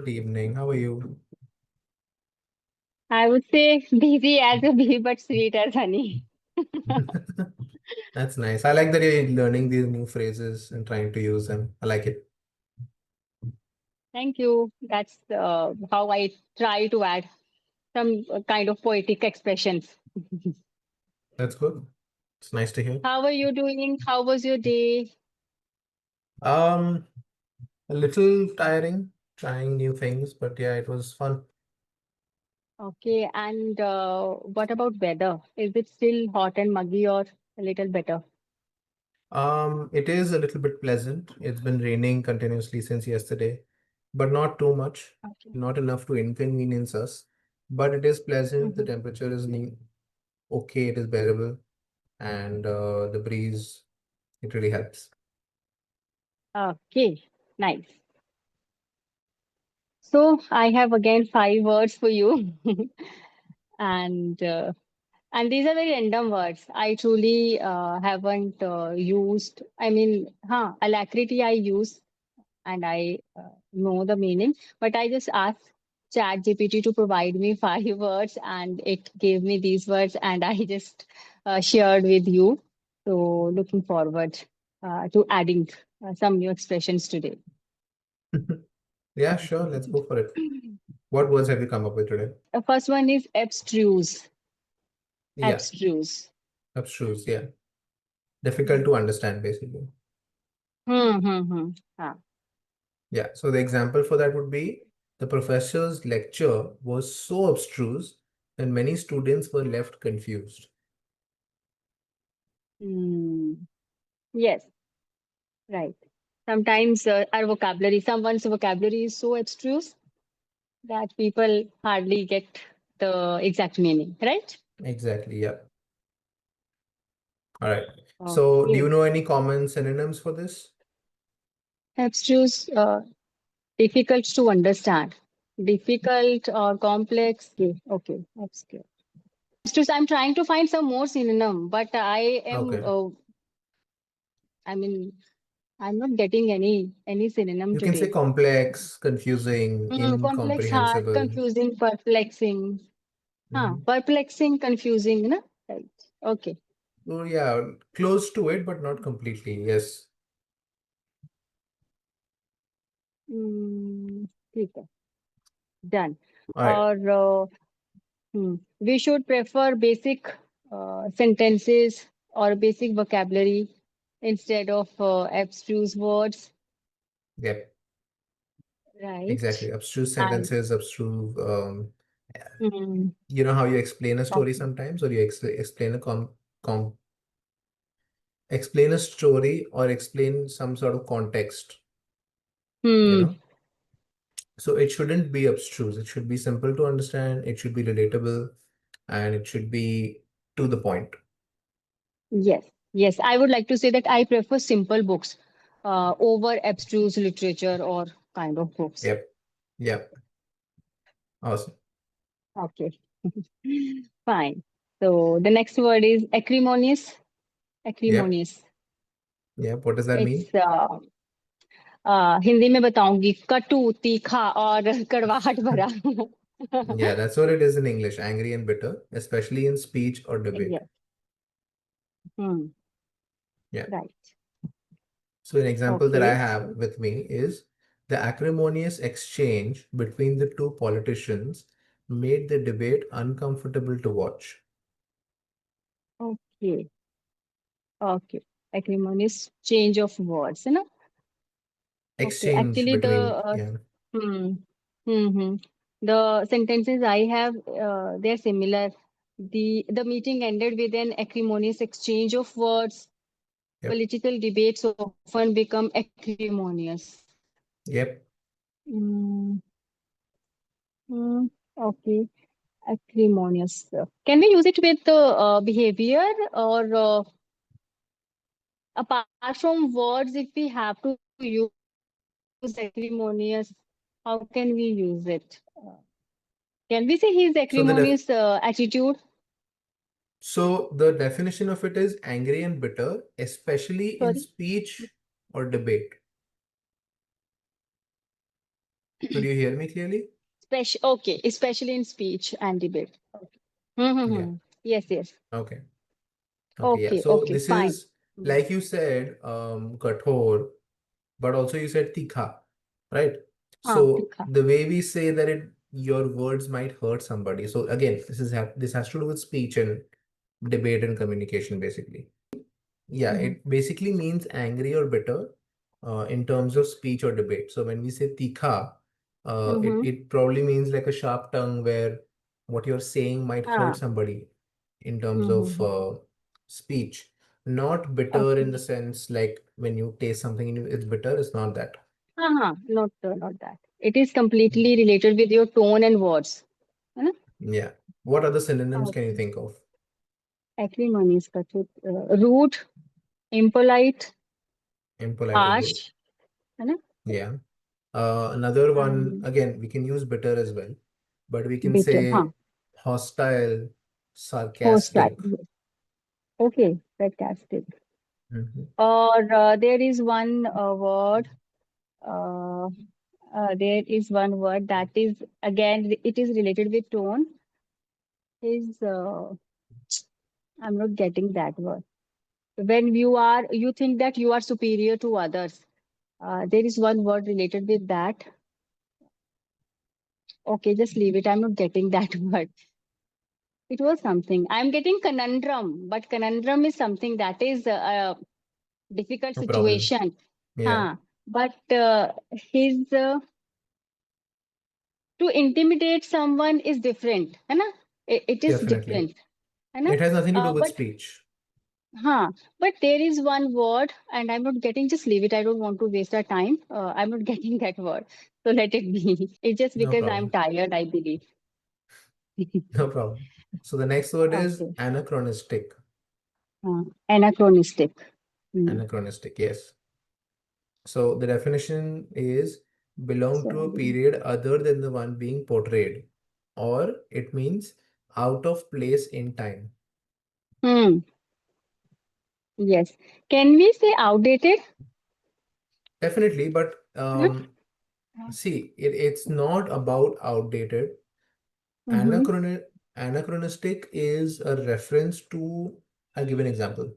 Good evening. How are you? I would say busy as a bee, but sweet as honey. That's nice. I like that you're learning these new phrases and trying to use them. I like it. Thank you. That's how I try to add some kind of poetic expressions. That's good. It's nice to hear. How are you doing? How was your day? Um, a little tiring, trying new things, but yeah, it was fun. Okay, and what about weather? Is it still hot and muggy or a little better? It is a little bit pleasant. It's been raining continuously since yesterday, but not too much, Okay. not enough to inconvenience us. But it is pleasant. The Mhm. temperature is okay, it is bearable, and the breeze, it really helps. Okay, nice. So I have again five words for you, and these are very random words. I truly haven't used. I mean, alacrity I use and I know the meaning, but I just asked ChatGPT to provide me five words, and it gave me these words, and I just shared with you. So looking forward to adding some new expressions today. Yeah, sure. Let's go for it. What words have you come up with today? The first one is abstruse. Yeah, Abstruse. abstruse. Yeah, difficult to understand, basically. Hmm, hmm, hmm. Ah. Yeah, so the example for that would be the professor's lecture was so abstruse that many students were left confused. Hmm. Yes, right. Sometimes our vocabulary, someone's vocabulary is so abstruse that people hardly get the exact meaning, right? Exactly. Yeah. All right. So, do you Okay. know any common synonyms for this? Abstruse, difficult to understand. Difficult or complex. Okay. Obscure. Abstruse, I'm trying to find some more synonym, but Okay. I mean, I'm not getting any synonym You can say today. complex, confusing, Complex, hard, incomprehensible. confusing, perplexing. Mhm. Perplexing, confusing, na? Right. Okay. Oh, yeah, close to it, but not completely. Yes. ठीक है. Done. All right. Or we should prefer basic sentences or basic vocabulary instead of abstruse words, Yep. right? Exactly. Abstruse And sentences, abstruse. mm, You know how you explain a story okay. sometimes, or you com explain a story or explain some sort of context, you Hmm. know? So it shouldn't be abstruse. It should be simple to understand. It should be relatable, and it should be to the point. Yes. Yes. I would like to say that I prefer simple books over abstruse literature or kind of books. Yep. Yep. Awesome. Okay. Fine. So the next word is acrimonious. Yep. Acrimonious. Yep. What does that mean? It's Hindi में बताऊंगी कटु तीखा और कड़वाहट भरा. Yeah, that's what it is in English, angry and bitter, especially in speech or debate. Yes. Hmm. Yeah. Right. So an example that I Okay. have with me is the acrimonious exchange between the two politicians made the debate uncomfortable to watch. Okay. Okay. Acrimonious change of words, you know. Okay. Exchange Actually, between, yeah, hmm, hmm. The sentences I have, they're similar. The meeting ended with an acrimonious exchange of words. yep, Political debates often become acrimonious. yep. Mm, okay, acrimonious. Can we use it with the behavior or apart from words? If we have to use acrimonious, how can we use it? Can we say his So acrimonious attitude? the definition of it is angry and bitter, especially in Sorry. speech or debate. Could you hear me clearly? Okay, especially in speech and debate. Okay. Yeah. Yes, yes. Okay. Okay. Yeah. Okay, So okay, this fine. is Mm. like you said, kathor, but also you said tikha, right? हाँ, So दिखा. the way we say that your words might hurt somebody. So again, this has to do with speech and debate and communication, basically. Yeah, Mhm, it basically means angry or bitter in terms of speech or debate. So when we say tikha, mhm. it probably means like a sharp tongue where what you're saying might hurt हाँ, somebody in terms of mhm. speech. Not bitter in the Okay. sense like when you taste something and it's bitter, it's not that. हाँ, हाँ, not that. It is completely related with your tone and words. है ना? Yeah. What other synonyms can you Okay. think of? Acrimony is कथुत, rude, impolite, Impolite is good. harsh, है ना? Yeah. Another one, And again, we can use bitter as well, but we can bitter. say हाँ, hostile, hostile. sarcastic. Yes. Okay, sarcastic. Mhm. Or there is one word. Uh, there is one word that is again it is related with tone. Is I'm not getting that word. When you think that you are superior to others. There is one word related with that. Okay, just leave it. I'm not getting that word. It was something. I'm getting conundrum, but conundrum is something that is a difficult No problem. situation. Yeah, Huh. But his to intimidate someone is different, है ना? It is definitely. different, है ना? It has nothing to do with But speech. huh, but there is one word, and I'm not getting. Just leave it. I don't want to waste our time. I'm not getting that word, so let it be. It's just No because I'm problem. tired, I believe. No problem. So the next word is Okay. anachronistic. Anachronistic. Hmm. Anachronistic, yes. So the definition is belong to a So, period other than the one being portrayed, or it means out of place in time. hmm. Yes. Can we say outdated? Definitely, but Huh? see, it's not about outdated. Mm-hmm. Anachroni Anachronistic is a reference to, I'll give an example.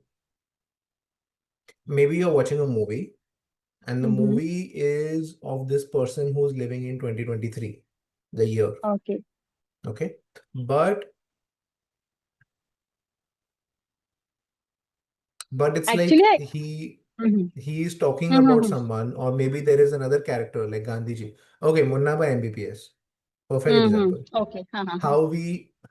Maybe you're watching a movie, and the Mm-hmm. movie is of this person who's living in 2023, the year. Okay. Okay. But it's Actually, like I. Mm-hmm. he is talking about Mm-hmm. someone, or maybe there is another character like Gandhiji. Okay, Munna by MBPS. Perfect Mm-hmm. example. Okay. Uh-huh.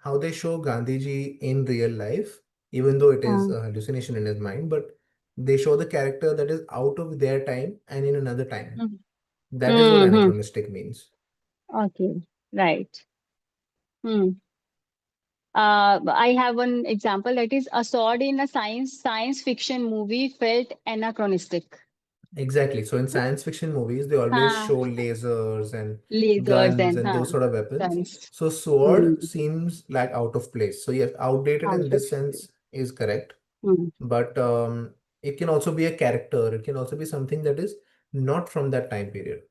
How they show Gandhiji in real life, even though it is Uh, a hallucination in his mind, but they show the character that is out of their time and in another time. mm-hmm. That is what Mm-hmm. anachronistic means. Okay. Right. Hmm. I have one example that is a sword in a science fiction movie felt anachronistic. Exactly. So in science fiction movies, they always हाँ, show lasers and lasers guns and and those हाँ, sort of weapons. guns. So Hmm. sword seems like out of place. So yes, outdated in Out of this sense is correct. hmm. But it can also be a character. It can also be something that is not from that time period.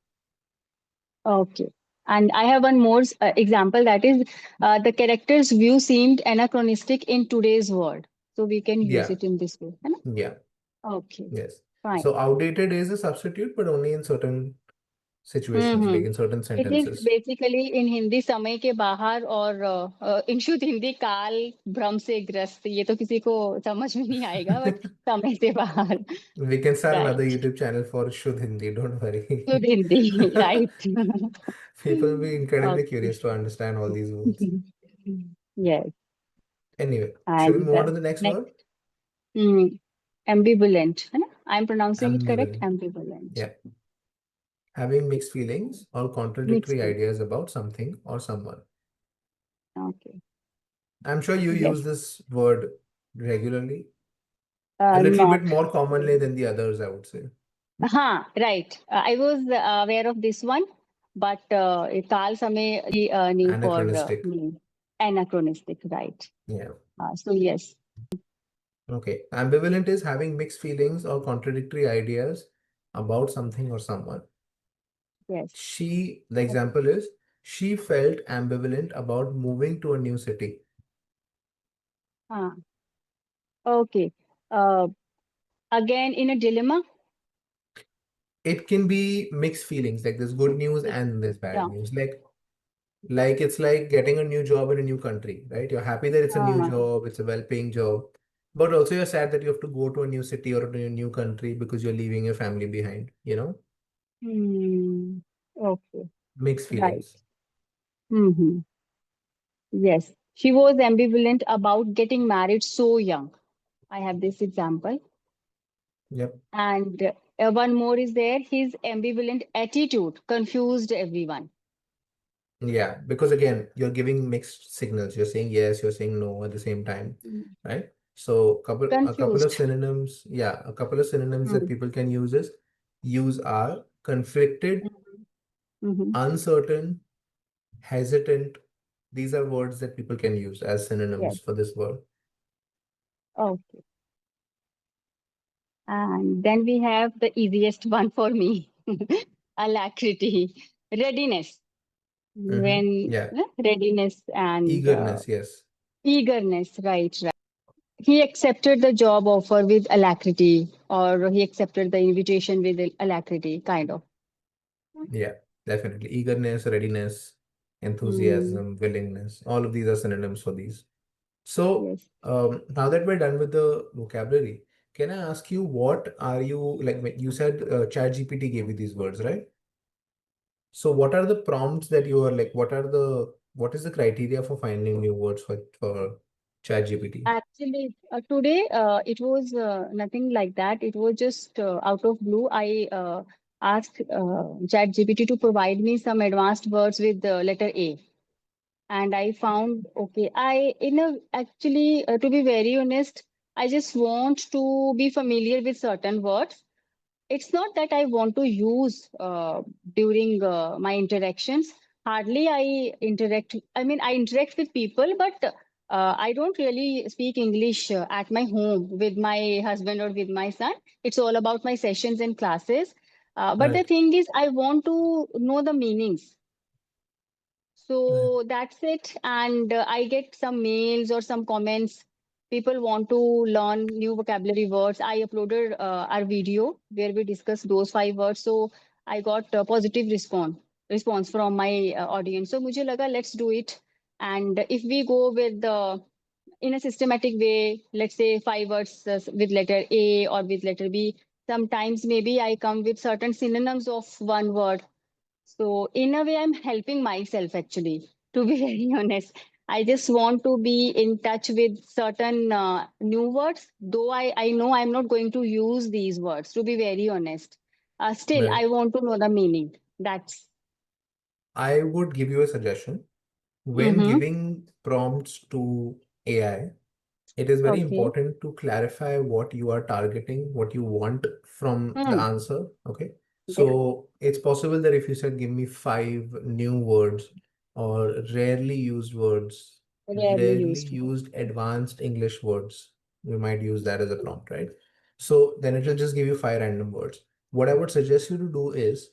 Okay. And I have one more example that is the character's view seemed anachronistic in today's world. So we can use Yeah. it in this way. है ना? Yeah. Okay, Yes. fine. So outdated is a substitute, but only in certain situations, Mm-hmm. like in certain It is sentences. basically in Hindi समय के बाहर और इन शुद्ध हिंदी काल भ्रम से ग्रस्त ये तो किसी को समझ में नहीं आएगा बट समय से बाहर We can start another right YouTube channel for Shudh Hindi, don't शुद्ध worry. Hindi right People will be incredibly okay curious to understand all these words. Yes Anyway, should we and move on to the next word? Next ambivalent है ना I am pronouncing it correct Ambivalent. Ambivalent Yeah. Having mixed feelings or contradictory mixed ideas about something or someone. Okay I'm sure you use yes this word regularly, a little bit not more commonly than the others, I would say. हाँ right. I was aware of this one, but काल समय new for Anachronistic. me anachronistic, right? Yeah. So yes. Okay. Ambivalent is having mixed feelings or contradictory ideas about something or someone. Yes. The Okay. example is, she felt ambivalent about moving to a new city. Ah, okay. Uh, Again, in a dilemma. It can be mixed feelings, like there's good news Like, and there's bad yeah. news. Like it's like getting a new job in a new country, right? You're happy that it's a new Ah, job, it's a well-paying job, but also you're sad that you have to go to a new city or to a new country because you're leaving your family behind, hmm. Okay. Mixed Right. feelings. Mm-hmm. Yes. She was ambivalent about getting married so young. I have this example. Yep. And one more is there. His ambivalent attitude confused everyone. Yeah, because again, you're giving mixed signals. You're saying yes, you're saying no at the same time, Mm. right? So a couple of Confused. synonyms, yeah, a couple of synonyms that Mm. people can use are conflicted, Mm-hmm. uncertain, hesitant. These are words that people can use as Yes. synonyms for this word. Okay. And then we have the easiest one for me. Alacrity. Readiness. When Yeah. readiness and Eagerness, yes. eagerness, right, right. He accepted the job offer with alacrity, or he accepted the invitation with alacrity, kind of. Yeah, definitely. Eagerness, readiness, Mm, enthusiasm, willingness. All of these are synonyms for these. So, yes. now that we're done with the vocabulary, can I ask you, what are you like? You said ChatGPT gave you these words, right? So, what are the prompts that you are like? What is the criteria for finding new words for ChatGPT? Actually, today it was nothing like that. It was just out of blue. I asked ChatGPT to provide me some advanced words with the letter A, and I found okay. I in a actually to be very honest, I just want to be familiar with certain words. It's not that I want to use during my interactions. Hardly I interact. I mean, I interact with people, but I don't really speak English at my home with my husband or with my son. It's all about my sessions and classes. But the Right. thing is, I want to know the meanings. Right. So that's it. And I get some mails or some comments. People want to learn new vocabulary words. I uploaded our video where we discussed those 5 words. So I got a positive response from my audience. So मुझे लगा let's do it. And if we go with the in a systematic way, let's say 5 words with letter A or with letter B. Sometimes maybe I come with certain synonyms of one word, so in a way, I'm helping myself actually, to be very honest. I just want to be in touch with certain new words, though I know I'm not going to use these words, to be very honest. Still, Right. I want to know the meaning. That's I would give you a suggestion. When mm-hmm. giving prompts to AI, it is very Okay. important to clarify what you are targeting, what you want from the Hmm. answer. Okay. Yes. So it's possible that if you said, give me five new words or rarely used words, Rarely rarely used word. used advanced English words, we might use that as a prompt, right? So then it will just give you five random words. What I would suggest you to do is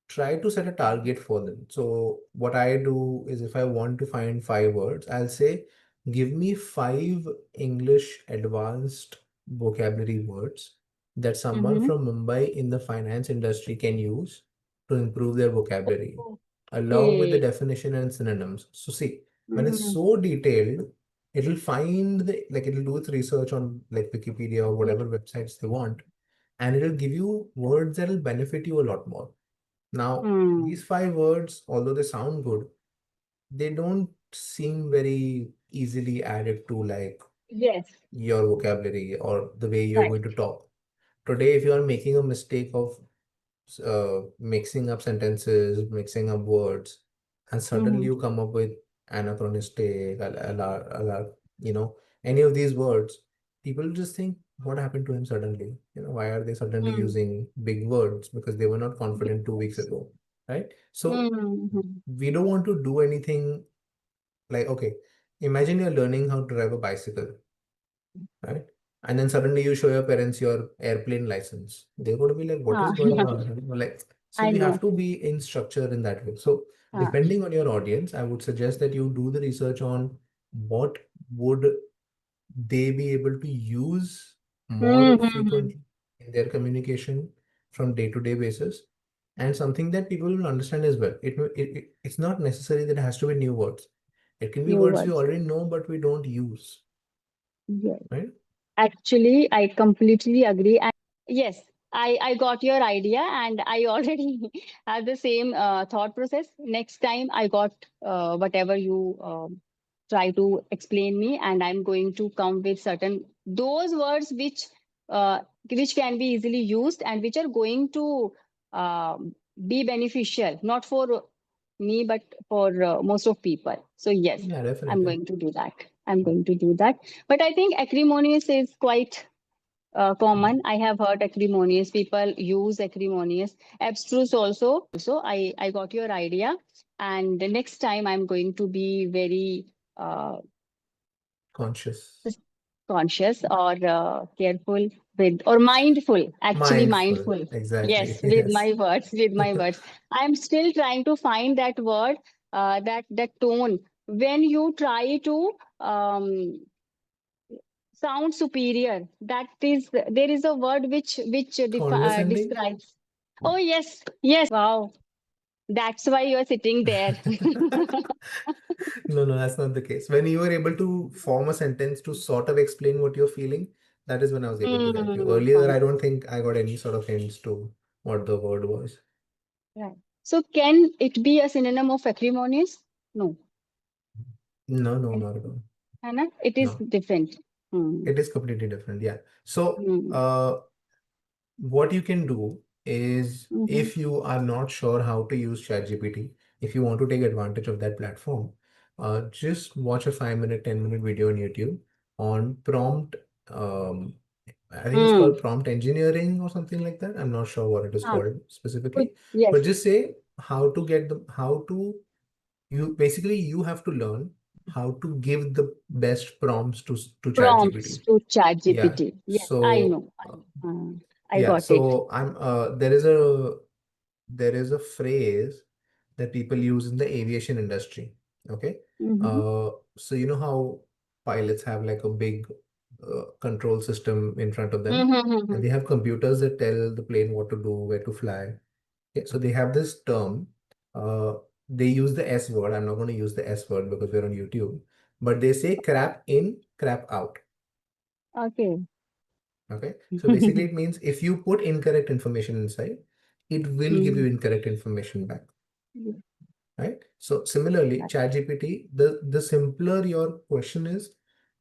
try to set a target for them. So what I do is, if I want to find 5 words, I'll say, give me 5 English advanced vocabulary words that someone Mm-hmm. from Mumbai in the finance industry can use to improve their vocabulary, along with the Okay. definition and synonyms. So see, when it's Mm-hmm. so detailed, it'll do its research on like Wikipedia or Yes. whatever websites they want, and it'll give you words that'll benefit you a lot more. Now, Hmm. these 5 words, although they sound good, they don't seem very easily added to like Yes. your vocabulary or the way you're Right. going to talk. Today, if you are making a mistake of mixing up sentences, mixing up words, and suddenly Mm-hmm. you come up with anachronistic, any of these words, people just think, what happened to him suddenly? Why are they suddenly Hmm. using big words? Because they were not Big confident 2 weeks words. ago, right? So Mm-hmm. we don't want to do anything like, okay, imagine you're learning how to drive a bicycle, right? And then suddenly you show your parents your airplane license. They're going to be like, what is Ah. going on? Like, So I we have know. to be in structure in that way. So Uh, depending on your audience, I would suggest that you do the research on what would they be able to use more mm-hmm. frequently in their communication from day to day basis, and something that people will understand as well. It's not necessary that it has to be new words. It can be New words we words. already know but we don't use, Yes. right? Actually, I completely agree. And yes, I got your idea, and I already have the same thought process. Next time I got whatever you try to explain me, and I'm going to come with certain those words which can be easily used and which are going to uh, be beneficial, not for me, but for most of people. So yes, Yeah, I'm definitely. going to do that. I'm going to do that. But I think acrimonious is quite common. I have heard acrimonious. People use acrimonious. Abstruse also. I got your idea. And the next time I'm going to be very Conscious. conscious or careful with, or mindful, actually Mindful. mindful. Exactly. Yes, with Yes. my words, with my words. I'm still trying to find that word, that tone. When you try to sound superior, that is, there is a word which Condescending? describes. Oh yes, yes, wow, that's why you're sitting there. No, no, that's not the case. When you were able to form a sentence to sort of explain what you're feeling, that is when I was able to help you. Earlier, I Fine. don't think I got any sort of hints to what the word was. Right. So can it be a synonym of acrimonious? No. No, no, Can not at all. Hannah? It is No, different. Hmm. it is completely different. Yeah. So, Hmm. what you can do is Mm-hmm. if you are not sure how to use ChatGPT, if you want to take advantage of that platform, just watch a 5 minute, 10 minute video on YouTube on prompt. Um, I think it's Hmm. called prompt engineering or something like that. I'm not sure what it is Ah, called good. specifically, but Yes. just say how to get the how to you basically you have to learn how to give the best prompts to Prompts ChatGPT. to Yeah. ChatGPT. Yes, I So know. I yeah, got it. so there is a phrase that people use in the aviation industry. Okay. Mm-hmm. So you know how pilots have like a big control system in front of them, and Mm-hmm. they have computers that tell the plane what to do, where to fly. Okay, so they have this term. Uh, they use the S word. I'm not going to use the S word because we're on YouTube, but they say crap in, crap out. Okay. Okay, so basically it means if you put incorrect information inside, it will give you Mm. incorrect information back, right? So similarly, ChatGPT, the simpler your question is,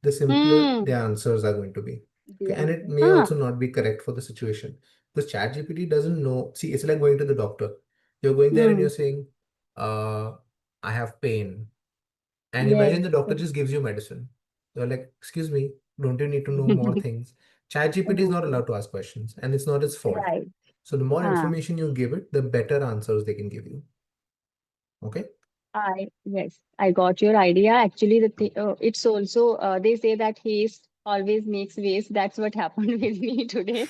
the simpler the Hmm. answers are going to be. The Okay, and it answer. may Huh. also not be correct for the situation because ChatGPT doesn't know. See, it's like going to the doctor. You're going there and Hmm. you're saying, I have pain. And Yes. imagine the doctor just gives you medicine. You're like, excuse me, don't you need to know more No. things? ChatGPT is not allowed to ask questions, and it's not its fault. Right. So the more Huh. information you give it, the better answers they can give you. Okay? Yes, I got your idea. Actually, it's also they say that haste always makes waste. That's what happened with me today.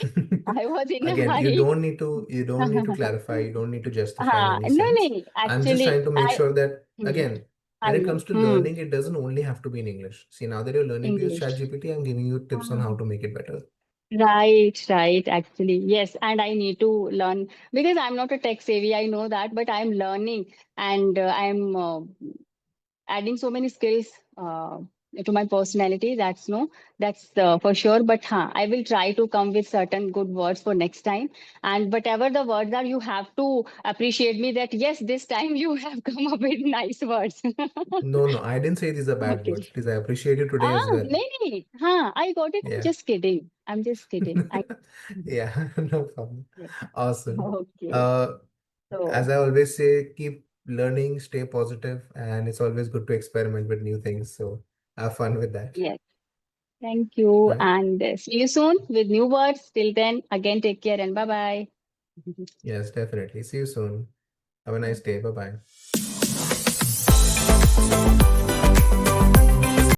I was in a Again, you hurry. don't need to you don't need to clarify, you don't need to justify in any No, sense. no. I'm just Actually, trying to make sure that hmm, again, when I it know. comes to learning, it doesn't only have to be in English. See, now that you're learning to use English. ChatGPT, I'm giving you tips on how Ah, to make it better. right, right. Actually, yes. And I need to learn because I'm not a tech savvy. I know that, but I'm learning and I'm adding so many skills to my personality. That's no, that's for sure. But I will try to come with certain good words for next time. And whatever the words are, you have to appreciate me that yes, this time you have come up with nice words. No, no, I didn't say these are bad Okay. words. Please, I appreciate you today as well. Nahi. I got it. I'm Yeah. just kidding. I'm just kidding. Yeah, no problem. Yes. Awesome. Okay. Uh, as So I always say, keep learning, stay positive, and it's always good to experiment with new things. So have fun with that. yes. Thank you. Right? And see you soon with new words. Till then, again, take care and bye bye. Yes, definitely. See you soon. Have a nice day. Bye bye.